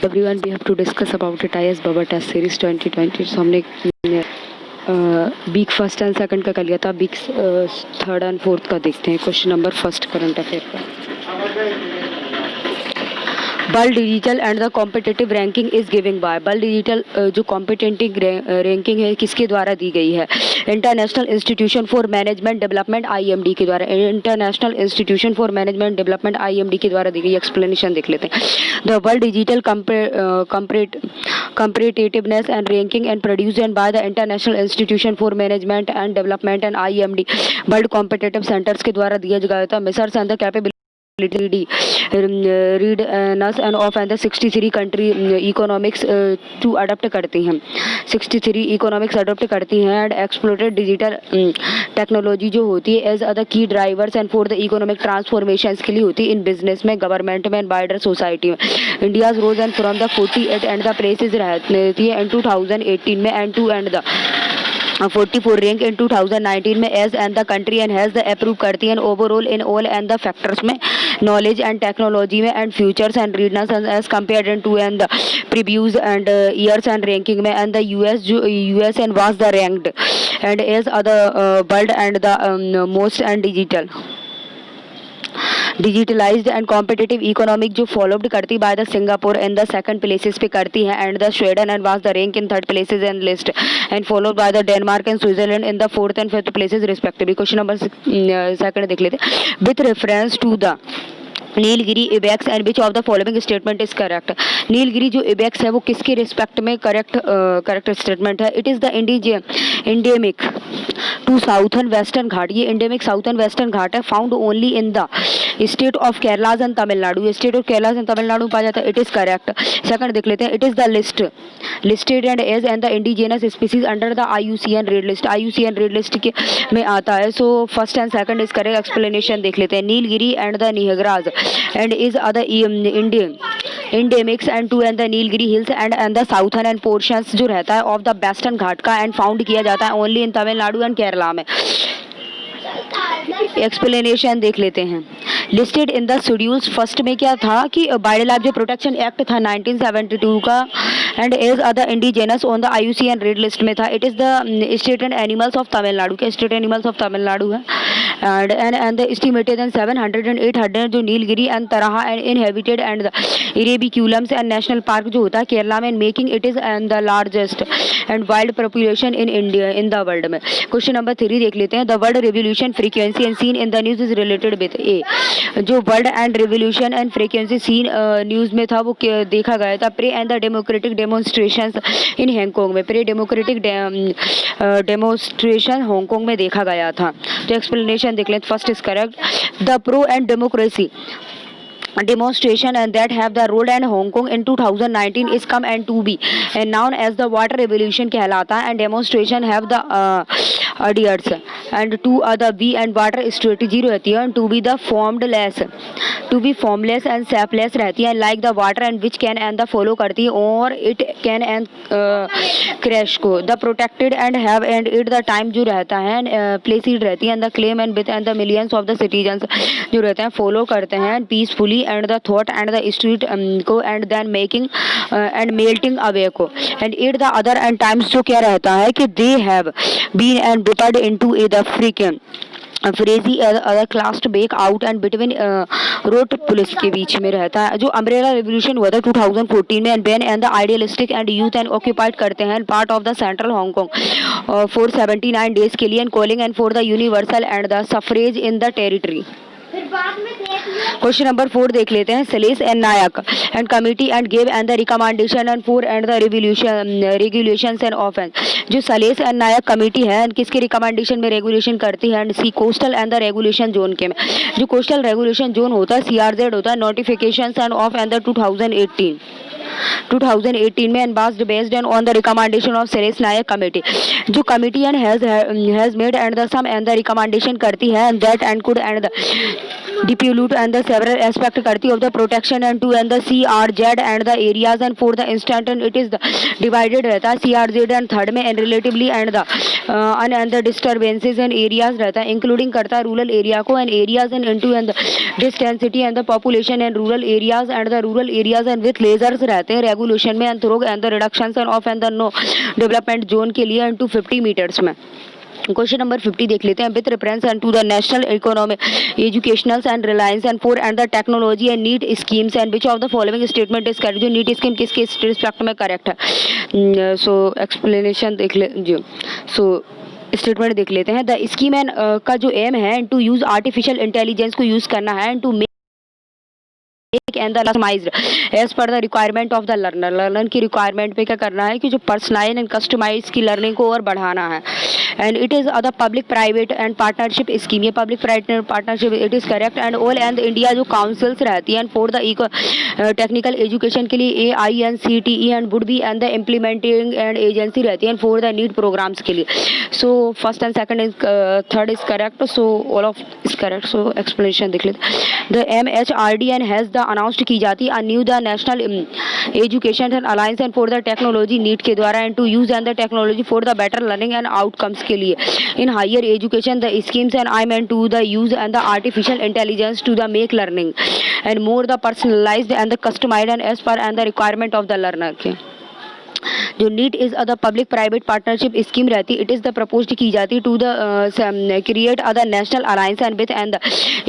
everyone, we have to discuss about it IS Baba Test Series 2020. So हमने week first and second का कर लिया था, week third and fourth का देखते हैं। Question number first current affair का। World digital and the competitive ranking is giving by. World digital जो कॉम्पिटिटिव रैंकिंग है किसके द्वारा दी गई है? International institution for management development IMD के द्वारा। International institution for management development IMD के द्वारा दी गई। एक्सप्लेनेशन देख लेते हैं। The world digital competitiveness and ranking and produced by the International Institution for Management and Development and IMD world competitive centres के द्वारा दिया गया था। Measures and the capability readiness and of and the 63 country economics to adopt करती हैं। 63 economics adopt करती हैं and एक्सप्लोरेटेड digital technology जो होती है as other key drivers and for the economic transformation के लिए होती है इन बिजनेस में, गवर्नमेंट में एंड वाइडर सोसाइटी में। India's rose and from the 48 and the places रहती है इन 2018 में and to and the 44 rank in 2019 में as and the country and has the approve करती है overall in all and the factors में, knowledge and technology में and futures and readiness as compare to and the previous and years and ranking में and the US and was the ranked and as other world and the most and digitalised and competitive economic जो followed करती by the Singapore and the second places पे करती है and the Sweden and was the rank in third places and list and followed by the Denmark and Switzerland in the fourth and fifth places respectively. Question number second देख लेते हैं। With reference to the Nilgiri ibex and which of the following statement is correct. Nilgiri जो ibex है वो किसके respect में correct statement है? It is the endemic to southern western Ghat. ये इंडेमिक साउथर्न वेस्टर्न घाट है, found only in the state of Kerala and Tamil Nadu. State of Kerala and Tamil Nadu में पाया जाता है। It is correct. सेकंड देख लेते हैं। It is the listed and as and the indigenous species under the IUCN red list. IUCN red list के में आता है। So first and second is correct. Explanation देख लेते हैं। नीलगिरी एंड द निहग्राज and is other endemics and to and the Nilgiri hills and the southern and portions जो रहता है of the western घाट का and found किया जाता है only in Tamil Nadu and Kerala में। एक्सप्लेनेशन देख लेते हैं। Listed in the schedules first में क्या था कि वाइल्ड लाइफ जो प्रोटेक्शन एक्ट था 1972 का and as other indigenous on the IUCN red list में था। It is the state and animals of Tamil Nadu के स्टेट एनिमल्स ऑफ तमिलनाडु है and the estimated and 700 and 800 जो Nilgiri and tahr and inhabited and the Eravikulam and national park जो होता है केरला में making it is and the largest and wild population in India in the world में। Question number 3 देख लेते हैं। The world revolution frequency and seen in the news is related with a. जो world and revolution and frequency seen news में था वो देखा गया था pro and the democratic demonstration in Hong Kong में। प्रे डेमोक्रेटिक डेमोन्स्ट्रेशन हांगकांग में देखा गया था। तो एक्सप्लेनेशन देख लें। First is correct. The pro and democracy demonstration and that have the rolled and Hong Kong in 2019 is come and to be and known as the water revolution कहलाता है and demonstration have the adheres and to other be and water strategy रहती है and to be the formless and shapeless रहती है like the water and which can and the follow करती है और it can and crash को the protected and have and it the time जो रहता है placed रहती है and the claim and with and the millions of the citizens जो रहते हैं follow करते हैं peacefully and the thought and the street को and then making and melting away को and it the other and times जो क्या रहता है कि they have been and divided into the frequent फ्रेजी other clash break out and between road police के बीच में रहता है। जो अम्ब्रेला रिवोल्यूशन हुआ था 2014 में and ban and the idealistic and youth and occupied करते हैं part of the central Hong Kong for 79 days के लिए and calling and for the universal and the suffrage in the territory. Question number 4 देख लेते हैं। Shailesh and Nayak and committee and give and the recommendation and for and the regulations and offence. जो Shailesh and Nayak committee है किसके recommendation में regulation करती है and sea coastal and the regulation zone के में। जो कोस्टल रेगुलेशन जोन होता है CRZ होता है notification and of and the 2018 में and was based on the recommendation of Sales Nayak committee. जो committee and has made and the some and the recommendation करती है and that and could and the due to and the several aspect करती of the protection and to and the CRZ and the areas and for the instant and it is the divided रहता है CRZ and third में and relatively and the and the disturbances and areas रहता है including करता है rural area को and areas and into and the density and the population and rural areas and the rural areas and with lasers रहते हैं regulation में and through and the reductions and of and the no development zone के लिए and to 50 meters में। Question number 50 देख लेते हैं with reference and to the national economic educational and reliance and for and the technology and NEAT schemes and which of the following statement is correct. जो NEAT scheme किसके respect में correct है। So explanation देख ले जो so statement देख लेते हैं। द स्कीम एंड का जो एम है टू यूज आर्टिफिशियल इंटेलिजेंस को यूज करना है and to and the customized as per the requirement of the learner की रिक्वायरमेंट पे क्या करना है कि जो पर्सनलाइज एंड कस्टमाइज की लर्निंग को और बढ़ाना है and it is other public private and partnership scheme. ये public private partnership it is correct and all and India जो काउंसिल्स रहती हैं फॉर द टेक्निकल एजुकेशन के लिए AINCTE and would be and the implementing and agency रहती है for the NEAT programmes के लिए। So first and second is third is correct so all of is correct. So explanation देख लेते the MHRD and has the announced की जाती है new the national education and alliance and for the technology NEAT के द्वारा and to use and the technology for the better learning and outcomes के लिए in higher education the schemes and I mean to the use and the artificial intelligence to the make learning and more the personalised and the customised and as per and the requirement of the learner के। जो NEAT is other public private partnership scheme रहती है it is the proposed की जाती to the create other national alliance and with and the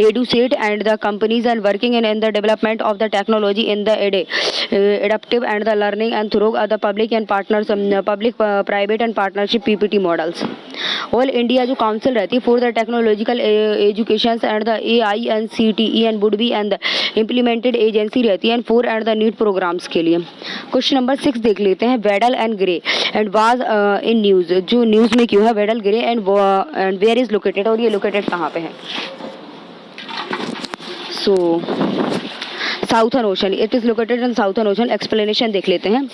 edtech and the companies and working in the development of the technology in the adaptive and the learning and through other public and partners public private and partnership PPT models. All India जो council रहती है for the technological education and the AINCTE and would be and the implemented agency रहती है and for and the NEAT programmes के लिए। Question number 6 देख लेते हैं Weddell and gyre and was in news. जो न्यूज में क्यों है Weddell gyre and where is located और ये लोकेटेड कहाँ पे है। So southern ocean it is located in southern ocean. Explanation देख लेते हैं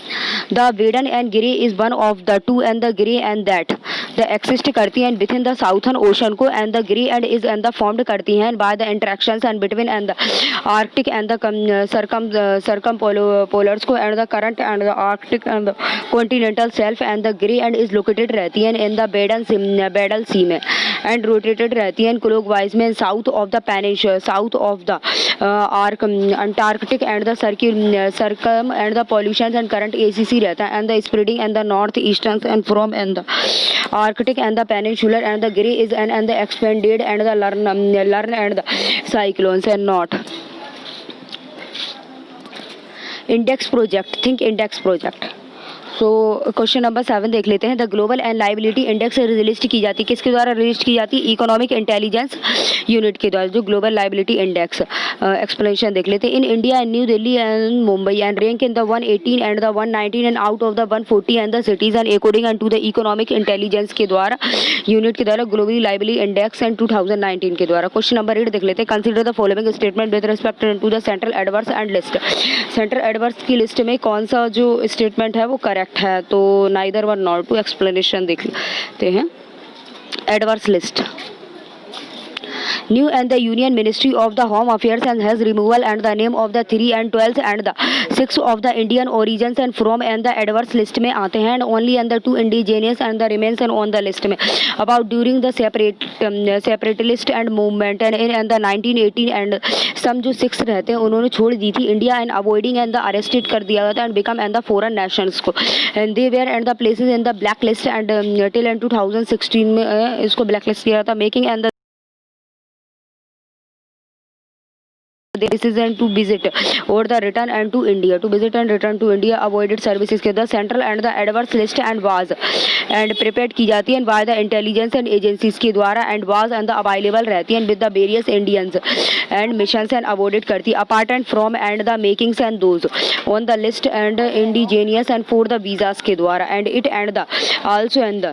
the Weddell and gyre is one of the two and the gyre and that the exist करती हैं with in the southern ocean को and the gyre and is and the formed करती हैं by the interactions and between and the Arctic and the circumpolars को and the current and the Arctic and the continental shelf and the gyre and is located रहती हैं in the Bedal सी में and rotated रहती हैं clockwise में south of the peninsula south of the Antarctic and the circum and the pollution and current ACC रहता है and the spreading and the north eastern and from and the Arctic and the peninsular and the gray is and the expanded and the learn and the cyclones and not index project think index project। So question number 7 देख लेते हैं the global and liability index release की जाती है किसके द्वारा release की जाती है इकोनॉमिक इंटेलिजेंस यूनिट के द्वारा जो ग्लोबल लाइबिलिटी इंडेक्स। एक्सप्लेनेशन देख लेते हैं in India and New Delhi and Mumbai and rank in the 118 and the 119 and out of the 140 and the cities and according and to the economic intelligence के द्वारा unit के द्वारा ग्लोबल लाइबिलिटी इंडेक्स एंड 2019 के द्वारा। Question number 8 देख लेते हैं consider the following statement with respect to the central adverse and list. Central adverse की लिस्ट में कौन सा जो स्टेटमेंट है वो करेक्ट है तो neither one not two. Explanation देख लेते हैं adverse list new and the Union Ministry of the Home Affairs and has removal and the name of the 3 and 12 and the 6 of the Indian origins and from and the adverse list में आते हैं and only and the 2 indigenous and the remains and on the list में about during the separatist and movement and in and the 1918 and some जो 6 रहते हैं उन्होंने छोड़ दी थी India and avoiding and the arrested कर दिया था and become and the foreign nations को and they were and the places in the blacklist and till and 2016 में इसको blacklist किया था making and the decision to visit or the return and to India to visit and return to India avoided services के the central and the adverse list and was and prepared की जाती है by the intelligence and agencies के द्वारा and was and the available रहती है with the various Indians and missions and avoided करती है apart and from and the makings and those on the list and indigenous and for the visas के द्वारा and it and the also and the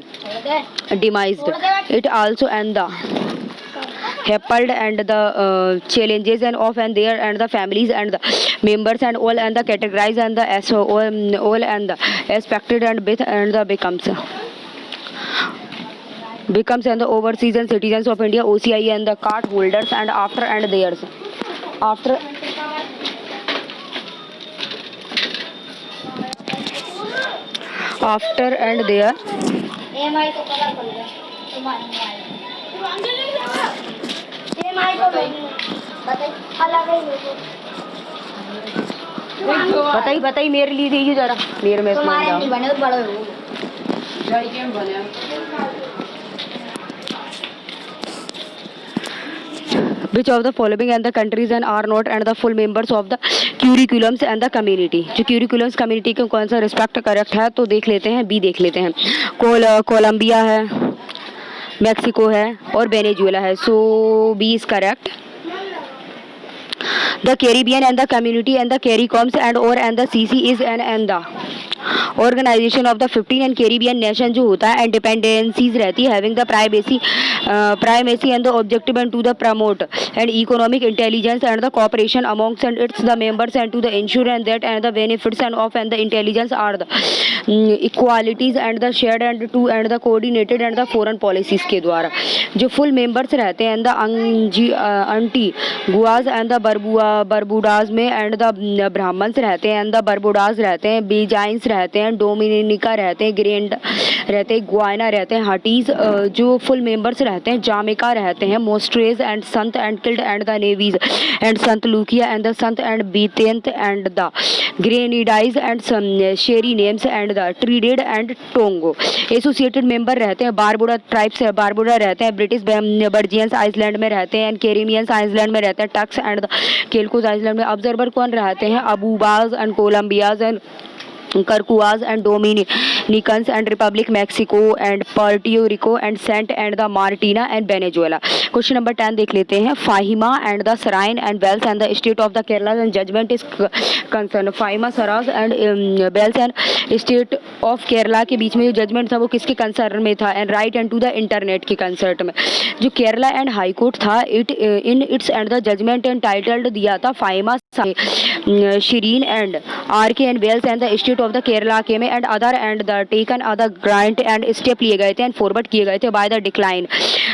demised it also and the happened and the challenges and of and there and the families and the members and all and the categorized and the as all and the expected and with and the becomes and the overseas and citizens of India OCI and the card holders and after and theirs After and there. MI तो colour कर ले तुम्हारे MI तो बताइए अलग है बताई मेरे लिए दीजिए जरा, मेरे में तुम्हारे नहीं बने बड़े हो Which of the following and the countries and are not and the full members of the curriculums and the community? जो curriculums community को कौन सा रिस्पेक्ट करेक्ट है तो देख लेते हैं, बी देख लेते हैं। कोलंबिया है, मैक्सिको है और वेनेजुएला है। So B is correct. The Caribbean and the community and the CARICOMs and or and the CC is and the organization of the 15 and Caribbean nation जो होता है independencies रहती है having the primacy and the objective and to the promote and economic intelligence and the cooperation amongst and its the members and to the ensure and that and the benefits and of and the intelligence are the equalities and the shared and to and the coordinated and the foreign policies के द्वारा जो full members रहते हैं and the Antiguas and the बरबुडास में and the Brahmins रहते हैं and the बरबुडास रहते हैं, बीजाइंस रहते हैं, डोमिनिका रहते हैं, ग्रेंड रहते हैं, गुआना रहते हैं, हाटीज जो फुल मेंबर्स रहते हैं, जामिका रहते हैं, मोस्ट्रेज and Sant and killed and the navy's and Sant लुकिया and the Sant and बीतेंत and the ग्रेनिडाइज and Sheri names and the ट्रीडेड and टोंगो। Associated member रहते हैं बारबुडा ट्राइब्स है, बारबुडा रहते हैं, ब्रिटिश बर्जियंस आइसलैंड में रहते हैं एंड कैरिबियंस आइसलैंड में रहते हैं, Turks and the Caicos island में। ऑब्जर्वर कौन रहते हैं? Arubas and Colombias and Kirkuas and Dominicans and Republic Mexico and Puerto Rico and Saint and the Martina and Venezuela। Question number 10 देख लेते हैं। Faheema and the Shirin and versus and the state of the Kerala and judgment is concern. Faheema Shirin and versus and state of Kerala के बीच में जो judgement था वो किसके कंसर्न में था? And right and to the internet के कंसर्ट में। जो केरला एंड हाई कोर्ट था it in its and the judgment and titled दिया था Faheema Shirin and R K and versus and the state of the Kerala के में and other and the taken other grant and step लिए गए थे एंड फॉरवर्ड किए गए थे by the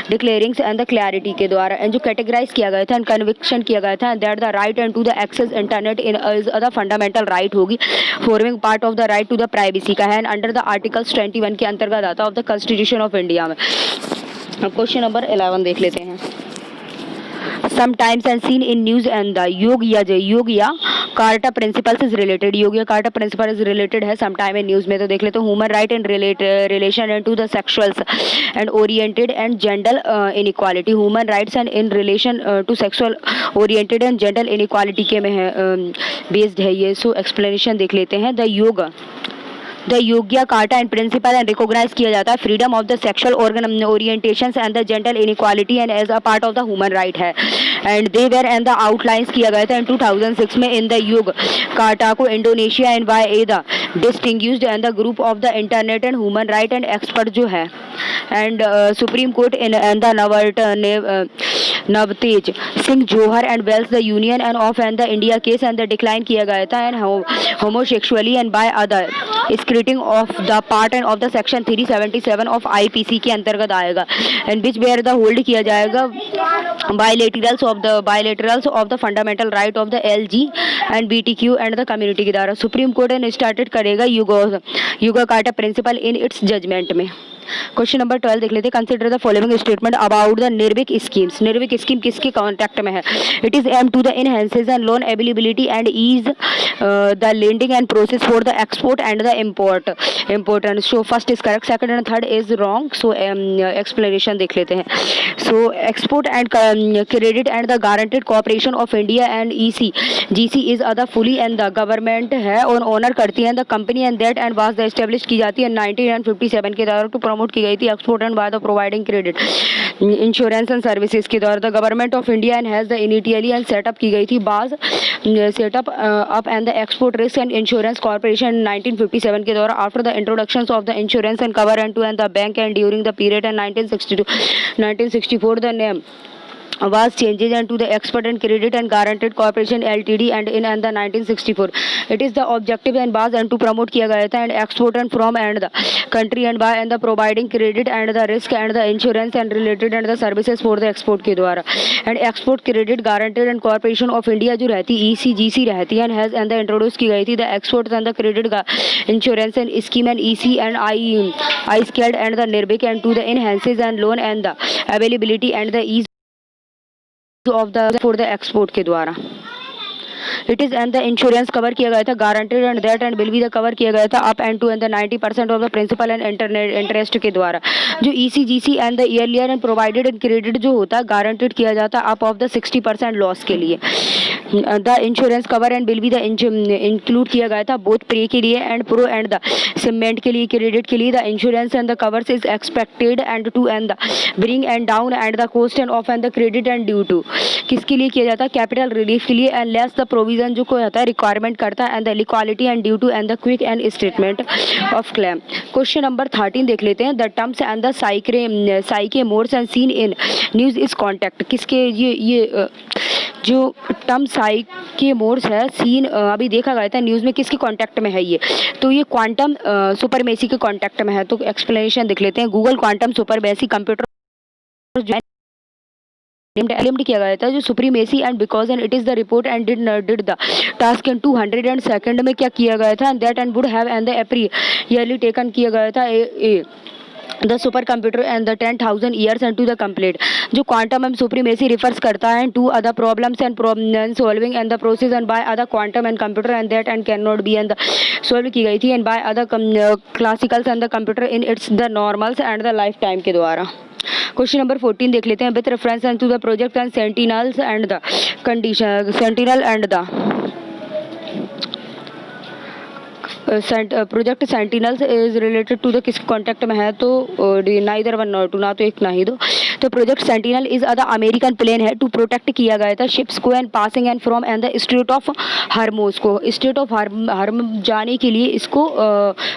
declarings and the clarity के द्वारा एंड जो कैटेगराइज किया गया था एंड कन्विक्शन किया गया था that the right and to the access internet in is a fundamental right होगी forming part of the right to the privacy का है एंड अंडर द आर्टिकल्स 21 के अंतर्गत आता of the constitution of India में। क्वेश्चन नंबर 11 देख लेते हैं। Sometimes and seen in news and the Yogyakarta principles is related. Yogyakarta principle is related है समटाइम इन न्यूज में तो देख लेते हैं। Human right and relation and to the sexuals and oriented and gender inequality. Human rights and in relation to sexual oriented and gender inequality के में है based है ये। सो एक्सप्लेनेशन देख लेते हैं। The Yogyakarta and principle and recognise किया जाता है freedom of the sexual organ orientations and the gender inequality and as a part of the human right है and they were and the outlines किया गया था in 2006 में in the Yogyakarta को Indonesia and by a the distinguished and the group of the internet and human right and expert जो है and supreme court in and the Navtej Singh Johar and versus the union and of and the India case and the decline किया गया था and homosexually and by other striking of the part and of the section 377 of IPC के अंतर्गत आएगा and which were the hold किया जाएगा bilaterals of the fundamental right of the LG and BTQ and the community के द्वारा। Supreme court and started करेगा युगा कार्टा principle in its judgment में। क्वेश्चन नंबर 12 देख लेते हैं। Consider the following statement about the Nirvik schemes. Nirvik scheme किसके context में है? It is aim to the enhances and loan availability and ease the lending and process for the export and the important. So first is correct, second and third is wrong. So explanation देख लेते हैं। So export and credit and the guaranteed cooperation of India and EC GC is other fully and the government है और honour करती है the company and that and was the establish की जाती है 1957 के द्वारा टू प्रमोट की गई थी export and by the providing credit insurance and services के द्वारा the government of India and has the initially and setup की गई थी was setup up and the export risk and insurance corporation 1957 के द्वारा after the introduction of the insurance and cover and to and the bank and during the period and 1964 the name was changes into the Export and Credit and Guaranteed Corporation Ltd and in and the 1964. It is the objective and was and to promote किया गया था and export and from and the country and by and the providing credit and the risk and the insurance and related and the services for the export के द्वारा and export credit guaranteed and corporation of India जो रहती ECGC रहती है and has and the introduce की गई थी the export and the credit insurance and scheme and EC and I scaled and the Nirbik and to the enhances and loan and the availability and the ease of the for the export के द्वारा it is and the insurance cover किया गया था guaranteed and that and will be the cover किया गया था up and to and the 90% of the principal and interest के द्वारा जो ECGC and the earlier and provided and credit जो होता है गारंटेड किया जाता है अप ऑफ द 60% लॉस के लिए the insurance cover and will be the include किया गया था बोथ प्रे के लिए and pro and the shipment के लिए क्रेडिट के लिए the insurance and the covers is expected and to and the bring and down and the cost and of and the credit and due to किसके लिए किया जाता है capital relief के लिए एंड लेस द प्रोविजन जो कोई होता है रिक्वायरमेंट करता है and the liquidity and due to and the quick and statement of claim question number 13 देख लेते हैं the terms and the psyche modes and seen in news is contact किसके ये जो टर्म साइक के मोड्स है सीन अभी देखा गया था न्यूज़ में किसके कांटेक्ट में है ये तो ये क्वांटम सुपरमेसी के कांटेक्ट में है तो एक्सप्लेनेशन देख लेते हैं Google quantum supremacy computer claimed किया गया था जो supremacy and because and it is the report and did the task in 200 and second में क्या किया गया था and that and would have and the एप्री ईयरली टेकन किया गया था the super computer and the 10,000 years and to the complete जो क्वांटम एंड सुप्रीमेसी रिफर्स करता है to other problems and problem solving and the process and by other quantum and computer and that and can not be and solve की गई थी and by other classicals and the computer in its the normals and the life time के द्वारा question number 14 देख लेते हैं with reference to the project and sentinels and the condition sentinel and the project sentinels is related to the किस context में है तो neither one not to ना तो एक ना ही दो तो project sentinel is other American plane है टू प्रोटेक्ट किया गया था शिप्स को and passing and from and the strait of Hormuz को स्ट्रेट ऑफ हार्म जाने के लिए इसको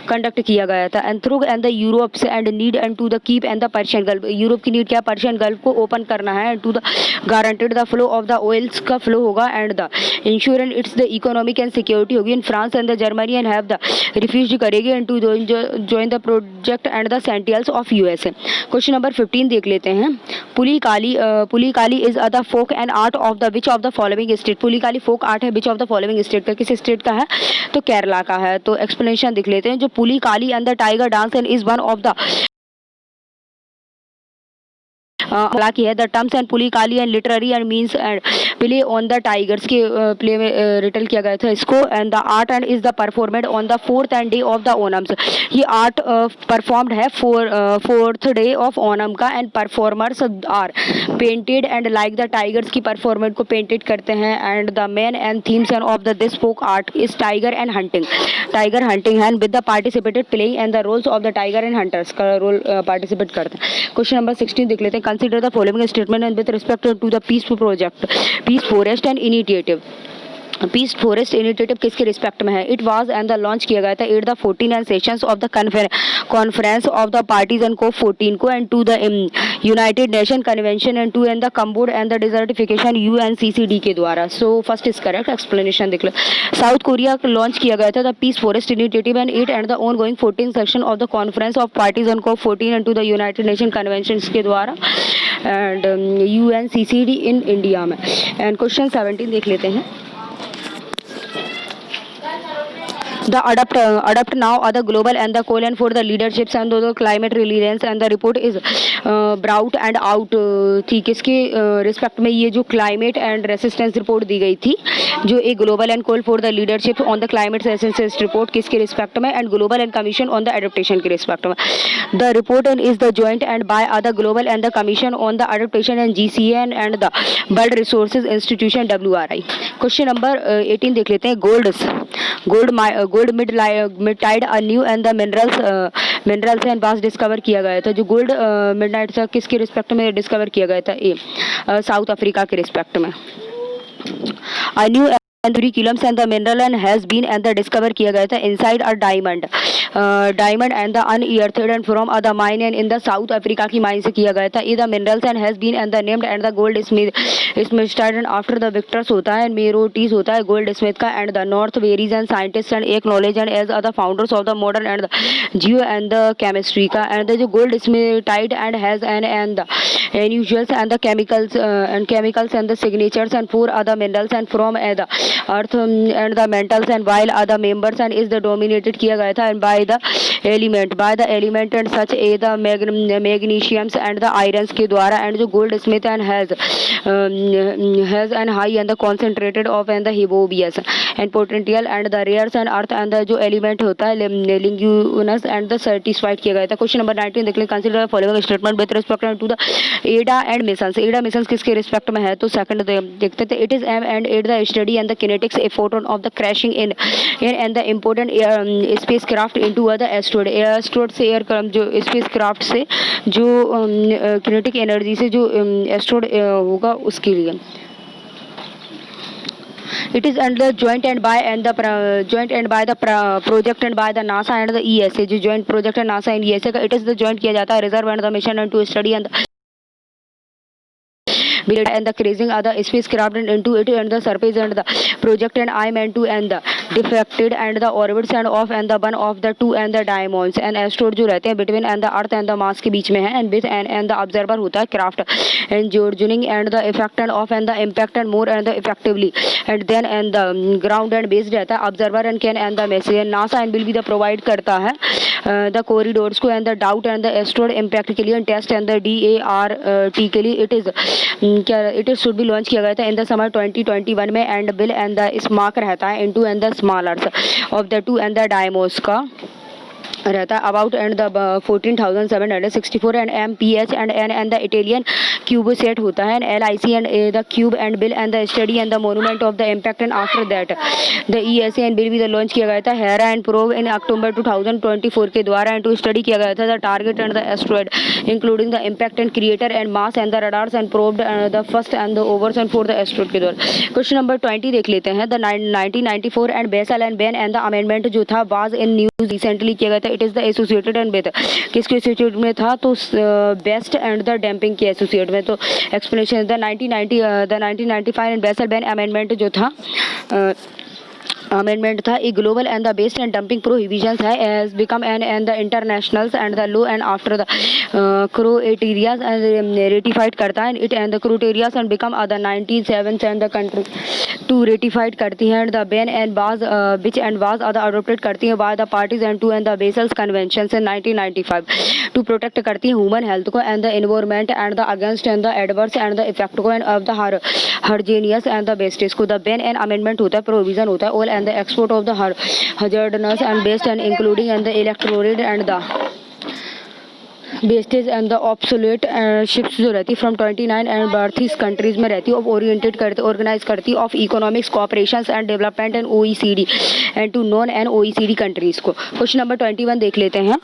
कंडक्ट किया गया था and through and the Europe से and need and to the keep and the Persian gulf Europe की नीड क्या पर्शियन गल्फ को ओपन करना है and to the guaranteed the flow of the oils का फ्लो होगा and the insurance its the economic and security होगी in France and the Germany and have the refuse करेगी and to join the project and the sentinels of USA question number 15 देख लेते हैं Pulikali is other folk and art of the which of the following state Pulikali folk art है which of the following state का किस state का है तो केरला का है तो एक्सप्लेनेशन देख लेते हैं जो Pulikali and the tiger dance and is one of the हालांकि है the terms and Pulikali and literary and means and play on the tigers के प्ले में रिटल किया गया था इसको and the art and is the performed on the 4th and day of the Onams ये art performed है 4th डे ऑफ ओनम का and performers are painted and like the tigers की परफॉर्मेंट को पेंटेड करते हैं and the main and themes and of the this folk art is tiger hunting and with the participated playing and the roles of the tiger and hunters का role participate करते हैं question number 16 देख लेते हैं consider the following statement and with respect to the peace forest and initiative Peace Forest Initiative किसके respect में है it was and the launch किया गया था at the 14 and sessions of the conference of the parties and को 14 को and to the United Nation Convention and to and the combat and the desertification UNCCD के द्वारा so first is correct explanation देख लो South Korea launch किया गया था the Peace Forest Initiative and it and the on going 14 section of the conference of parties and को 14 and to the United Nation Convention के द्वारा and UNCCD in India में and question 17 देख लेते हैं The adapt now other global and the call and for the leaderships and the climate resilience and the report is brought and out थी किसके respect में ये जो क्लाइमेट एंड रेसिस्टेंस रिपोर्ट दी गई थी जो एक global and call for the leadership on the climate resistance report किसके रिस्पेक्ट में and global and commission on the adaptation के रिस्पेक्ट में the report and is the joint and by other global and the commission on the adaptation and GCN and the world resources institution WRI question number 18 देख लेते हैं gold midnight a new and the minerals and was discover किया गया था जो gold midnight था किसके respect में डिस्कवर किया गया था साउथ अफ्रीका के रिस्पेक्ट में a new and curriculums and the mineral and has been and the discover किया गया था inside a diamond and the unearthed and from other mine and in the South Africa की mine से किया गया था. Is the minerals and has been and the named and the gold smith and after the victors होता है मेरोटीज होता है gold smith का and the north varies and scientists and acknowledge and as are the founders of the modern and the geo and the chemistry का and the जो gold smithite and has and the unusuals and the chemicals and the signatures and four other minerals and from the earth and the metals and while other members and is the dominated किया गया था and by the element and such a the magnesiums and the irons के द्वारा and जो gold smith and has and high and the concentrated of and the hibobius and potential and the rares and earth and the जो element होता है linguinous and the satisfied किया गया था. Question number 19 देख लें. Consider following statement with respect to the AIDA and missions किसके respect में है तो सेकंड देखते थे. It is aim and add the study and the kinetics a photon of the crashing in and the important space craft into the asteroid से air जो space craft से जो किनेटिक एनर्जी से जो एस्ट्रोड होगा उसके लिए. It is under joint and by the project and by the NASA and the ESA जो joint project है NASA and ESA का. It is the joint किया जाता है reserve and the mission and to study and and the cruising other spacecraft and into it and the surface and the project and I meant to and the deflected and the orbits and off and the one of the two and the diamonds and asteroid जो रहते हैं between and the earth and the Mars के बीच में है and with and the observer होता है craft and journeying and the effect and off and the impact and more and the effectively and then and the ground and base रहता है observer and can and the message and NASA and will be the provide करता है the corridors को and the doubt and the asteroid impact के लिए test and the DART के लिए it is क्या it is should be launch किया गया था इन द समर 2021 में and will and the smack रहता है into and the smallers of the two and the Deimos का रहता है about and the 14,764 and MPH and the Italian cubesat होता है LIC and the cube and will and the study and the monument of the impact and after that the ESA and bill भी the launch किया गया था Hera and probe in October 2024 के द्वारा and to study किया गया था the target and the asteroid including the impact and creator and mass and the radars and proved the first and the overs and for the asteroid के द्वारा. Question number 20 देख लेते हैं. The 1994 and Basel and ban and the amendment जो था was in news recently किया गया था. It is the associated and with किसके एसोसिएट में था तो बेस्ट एंड द डैम्पिंग के एसोसिएट में. तो explanation the 1995 and Basel ban amendment जो था अमेंडमेंट था a global and the waste and dumping prohibitions है as become and the internationals and the law and after the Croatias and ratified करता है it and the Croatias and become other 97 and the country to ratified करती हैं and the ban and was which and was other adopted करती हैं by the parties and to and the Basels convention in 1995 to protect करती हैं human health को and the environment and the against and the adverse and the effect को and of the हर्जेनियस and the wastes को. The ban and amendment होता है provision होता है all and the export of the hazardous and waste and including and the electrode and the wastage and the obsolete ships जो रहती from 29 and 32 countries में रहती है ओरिएंटेड करती ऑर्गेनाइज करती of economics cooperation and development and OECD and to non and OECD countries को. Question number 21 देख लेते हैं.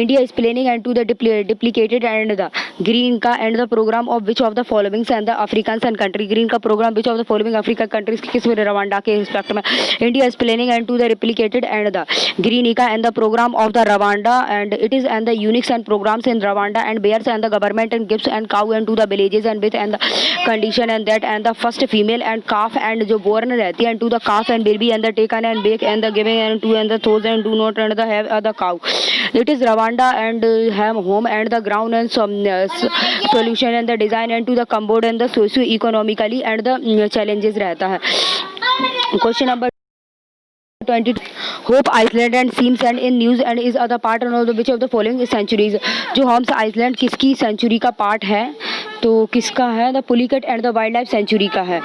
India is planning and to the duplicated and the green का and the program of which of the following and the Africans and country green का program which of the following African countries किस में Rwanda के respect में. India is planning and to the replicated and the green का and the program of the Rwanda and it is and the uniques and programs in Rwanda and bears and the government and gives and cow and to the villages and with and the condition and that and the first female and calf and जो born रहती है and to the calf and baby and the taken and bake and the giving and to and the those and do not and the have the cow. It is Rwanda and have home and the ground and some solution and the design and to the comboard and the socio economically and the challenges रहता है. Question number 20 Hope island and seems and in news and is other part of the which of the following sanctuaries. जो Hope's island किसकी sanctuary का part है तो किसका है? The Pulicat and the wild life sanctuary का है।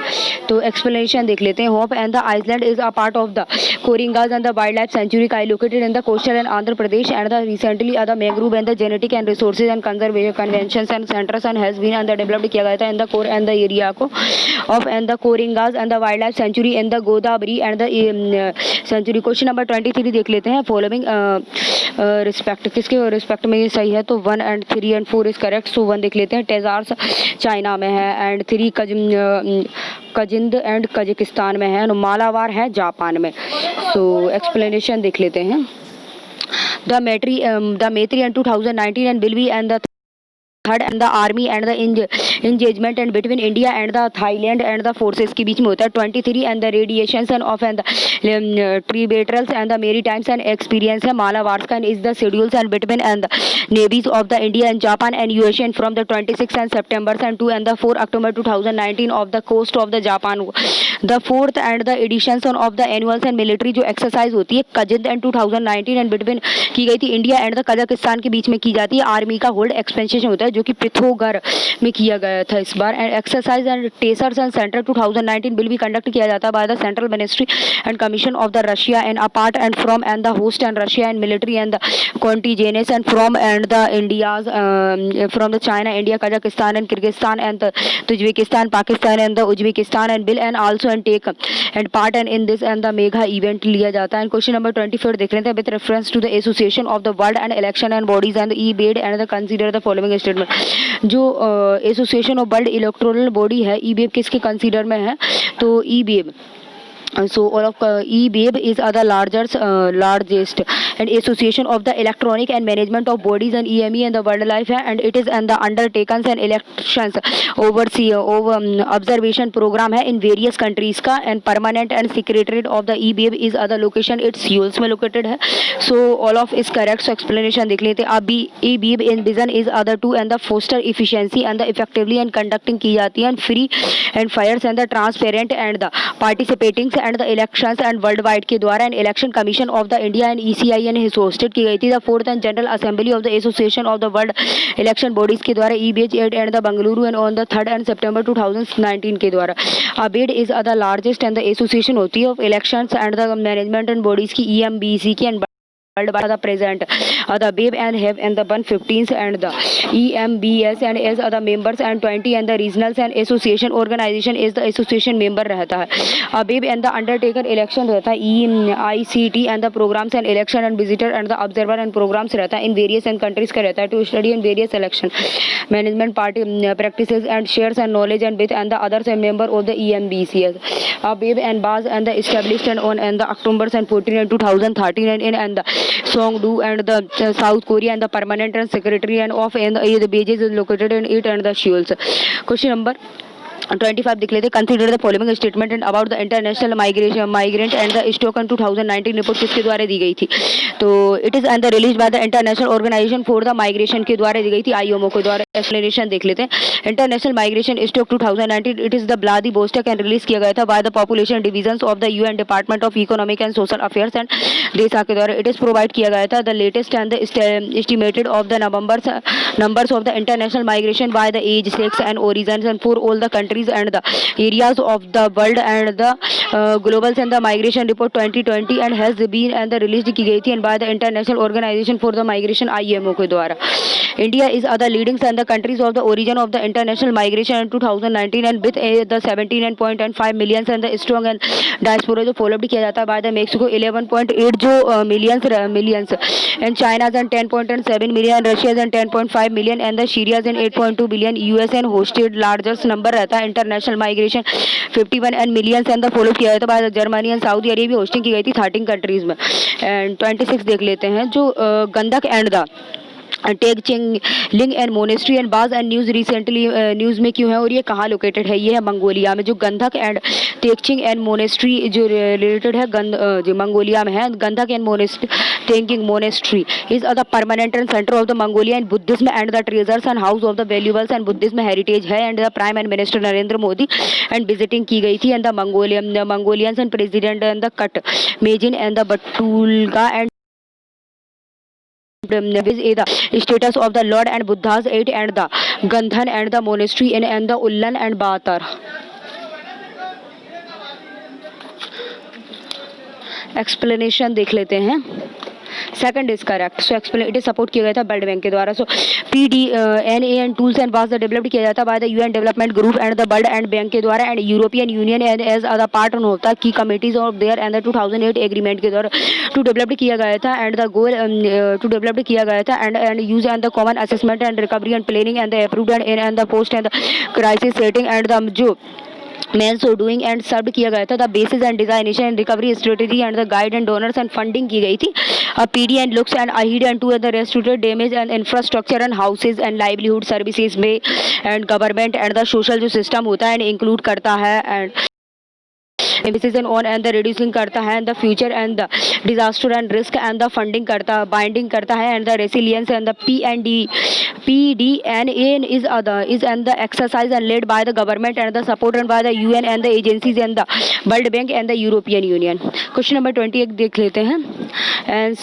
तो एक्सप्लेनेशन देख लेते हैं। Hope and the island is a part of the Coringas and the wild life sanctuary का located in the coastal and Andhra Pradesh and the recently the mangrove and the genetic and resources and conservation conventions and centres and has been and developed किया गया था in the core and the area को of and the Coringas and the wild life sanctuary in the Godavari and the sanctuary. Question number 23 देख लेते हैं। Following respect, किसके respect में ये सही है? तो 1 and 3 and 4 is correct. So 1 देख लेते हैं। टेजार्स चाइना में है एंड 3 कजिंद एंड कजाकिस्तान में है। मालाबार है जापान में। सो एक्सप्लेनेशन देख लेते हैं। The Maitree and 2019 and will be and the third and the army and the engagement and between India and the Thailand and the forces के बीच में होता है। 23 and the radiation and of and the trilaterals and the maritime and experience है मालाबार्स का is the schedules and between and the navies of the India and Japan and USA from the 26 and September and 2 and the 4 October 2019 of the coast of the Japan. The fourth and the editions of the annuals and military जो exercise होती है कजिंद and 2019 and between की गई थी India and the Kazakhstan के बीच में की जाती है। आर्मी का होल्ड एक्सपेंशन होता है जो कि पिथौरागढ़ में किया गया था इस बार। एंड एक्सरसाइज एंड टेसर्स and centre 2019 will be conduct किया जाता है by the central ministry and commission of the Russia and apart and from and the host and Russia and military and the contingents and from and the Indias from the China India Kazakhstan and Kyrgyzstan and Turkmenistan Pakistan and the Uzbekistan and will and also and take and part and in this and the mega event लिया जाता है। Question number 24 देख लेते हैं। With reference to the association of the world and election and bodies and ई बेड and the consider the following statement. जो association of world electoral body है ईबीएब किसके कंसीडर में है? तो ईबीएब। So all of EBAB is the largest and association of the electronic and management of bodies and EME and the wildlife है and it is and the undertakens and elections oversee over observation program है in various countries का and permanent and secretariat of the EBAB is other location its Seoul में located है। So all of is correct। So explanation देख लेते हैं। अभी EBAB in vision is other two and the foster efficiency and the effectively and conducting की जाती है and free and fairs and the transparent and the participating and the elections and world wide के द्वारा and election commission of the India and ECIN hosted की गई थी। The fourth and general assembly of the association of the world election bodies के द्वारा EBH and the Bengaluru and on the 3 and सितंबर 2019 के द्वारा। अबेड is the largest and the association होती है of elections and the management and bodies की EMBC की and world by the present the BAB and have and the 115th and the EMBS and as the members and 20 and the regionals and association organization is the association member रहता है। BAB and the undertaker election रहता है। EICT and the programs and election and visitor and the observer and programs रहता है in various and countries का रहता है to study in various election management party practices and shares and knowledge and with and the others and member of the EMBCS। BAB and BAS and the established and on and the October and 14 and 2013 and in and the Songdo and the South Korea and the permanent and secretary and of and the bases is located in it and the Seoul। Question number 25 देख लेते हैं। Consider the following statement and about the international migrant and the stock in 2019 report किसके द्वारा दी गई थी? तो it is and release by the International Organisation for the migration के द्वारा दी गई थी IOMO के द्वारा। एक्सप्लेनेशन देख लेते हैं। International migration stock 2019 it is the ब्लादी बोस्टक एंड रिलीज किया गया था by the population division of the UN department of economic and social affairs and DESA के द्वारा। इट इज प्रोवाइड किया गया था the latest and the estimated of the numbers of the international migration by the age sex and origin and for all the countries and the areas of the world and the global and the migration report 2020 and has been and the released की गई थी and by the international organization for the migration IMO के द्वारा। India is other leading and the countries of the origin of the international migration in 2019 and with the 17.5 million and the strong and diaspora जो follow भी किया जाता है by the Mexico 11.8 जो millions and China's and 10.7 million Russia's and 10.5 million and the Syria's and 8.2 billion US and hosted largest number रहता है international migration 51 and millions and the follow किया जाता है Germany and Saudi Arabia hosting की गई थी 13 countries में। And 26 देख लेते हैं। जो गंडक एंड द टेगचिंग लिंग एंड मोनेस्ट्री एंड बाज एंड न्यूज़ रिसेंटली न्यूज़ में क्यों है और ये कहाँ लोकेटेड है? ये है मंगोलिया में। जो Gandan and Tegchenling and monastery जो रिलेटेड है जो मंगोलिया में है। Gandan and Tegchenling monastery is the permanent and centre of the Mongolia and Buddhism and the treasures and house of the valuables and Buddhism heritage है and the prime and minister Narendra Modi and visiting की गई थी and the Mongolians and president and the Khaltmaagiin and the Battulga and is the status of the Lord and Buddha's 8 and the Gandan and the monastery in and the Ulaan and Baatar. Explanation देख लेते हैं। Second is correct. So explain it is support किया गया था world bank के द्वारा। So PDNA and tools and was developed किया जाता by the UN development group and the world and bank के द्वारा and European Union and as other partner होता की committees of their and the 2008 agreement के द्वारा टू डेवलप्ड किया गया था and the goal to developed किया गया था and use and the common assessment and recovery and planning and the approved and the post and the crisis setting and the जो main so doing and serve किया गया था the basis and designation and recovery strategy and the guide and donors and funding की गई थी। PD and looks and ahead and to the restored damage and infrastructure and houses and livelihood services में and government and the social जो system होता है and include करता है and emphasis on and the reducing करता है and the future and the disaster and risk and the funding करता binding करता है and the resilience and the PDNA is and the exercise and led by the government and the supported by the UN and the agencies and the World Bank and the European Union। Question number 28 देख लेते हैं। And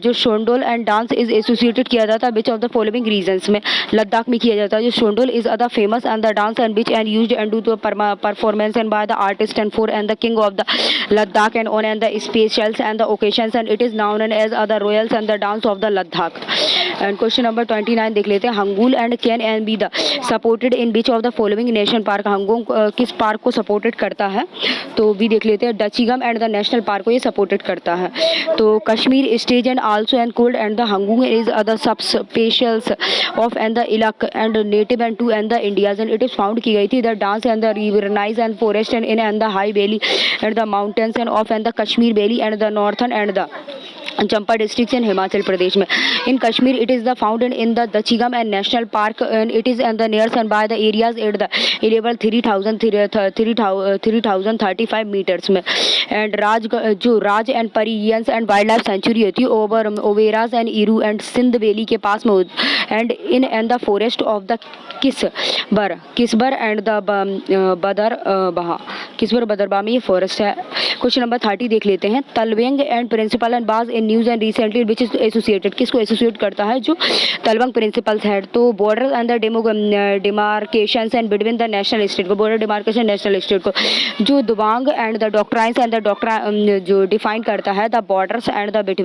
जो Shondol and dance is associated किया जाता है which of the following regions में लद्दाख में किया जाता है। जो Shondol is a famous and the dance and which and used and do the performance and by the artist and for and the king of the Ladakh and on and the specials and the occasions and it is noun as the royals and the dance of the Ladakh. And question number 29 देख लेते हैं। Hangul and can and be the supported in which of the following national park. Hangul किस park को supported करता है तो भी देख लेते हैं। Dachigam and the national park को ये सपोर्टेड करता है। तो Kashmir stag and also and cold and the Hangul is other subspecies of and the elk and native and to and the Indias and it is found की गई थी the dance and the riverine and forest and in and the high valley and the mountains and of and the Kashmir valley and the northern and the Chamba district in Himachal Pradesh में। In Kashmir it is the found in the Dachigam and national park and it is and the nears and by the areas at the level 3035 metres में। And जो Raj and Parian and wild life sanctuary होती है over Overa and Aru and Sindh valley के पास में and in and the forest of the Kishtwar and the Bhaderwah में ये forest है। क्वेश्चन नंबर 30 देख लेते हैं। तलवेंग and principle and was in news and recently which is associated किसको एसोसिएट करता है जो तलवंग प्रिंसिपल्स है। तो border and the demarcation and between the national state को बॉर्डर डिमार्केशन नेशनल स्टेट को जो दुबांग and the doctrines and the doctrine जो डिफाइन करता है the borders and the between